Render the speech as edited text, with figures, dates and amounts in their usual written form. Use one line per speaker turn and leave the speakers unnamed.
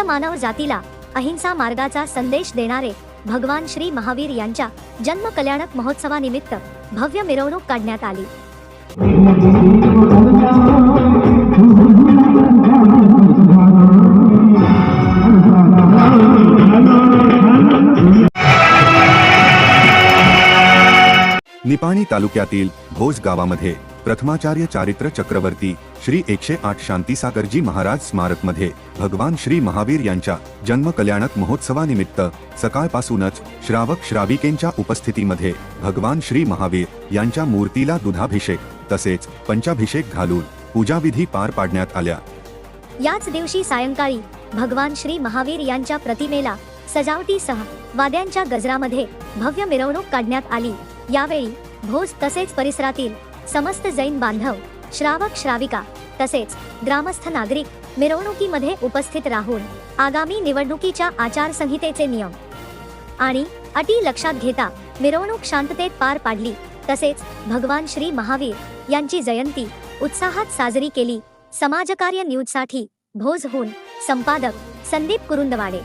मानव जातीला अहिंसा मार्गाचा संदेश देणारे भगवान श्री महावीर यांच्या जन्म कल्याणक महोत्सवानिमित्त भव्य मिरवणूक काढण्यात आली।
निपाणी तालुक्यातील भोज गावामध्ये प्रथमाचार्य चारित्र चक्रवर्ती श्री 108 शांतीसागरजी महाराज स्मारक मध्ये भगवान श्री महावीर यांच्या जन्म कल्याणक महोत्सवानिमित्त सकाळपासूनच श्रावक श्राविकेंच्या उपस्थितीमध्ये भगवान श्री महावीर यांच्या मूर्तीला दुधाभिषेक तसेच पंचाभिषेक घालून पूजाविधी पार पाडण्यात आल्या।
याच दिवशी सायंकाळी भगवान श्री महावीर यांच्या प्रतिमेला सजावटीसह वाद्यांच्या गजरामध्ये भव्य मिरवणूक काढण्यात आली। यावेळी भोज तसेच परिसरातील समस्त जैन बांधव, श्रावक श्राविका तसेच ग्रामस्थ नागरिक मिरवणुकीमध्ये उपस्थित राहून आगामी निवडणुकीच्या आचारसंहितेचे नियम आणि अटी लक्षात घेता मिरवणूक शांततेत पार पाडली। तसेच भगवान श्री महावीर यांची जयंती उत्साहात साजरी केली। समाजकार्य न्यूजसाठी भोजहून संपादक संदीप कुरुंदवाडे।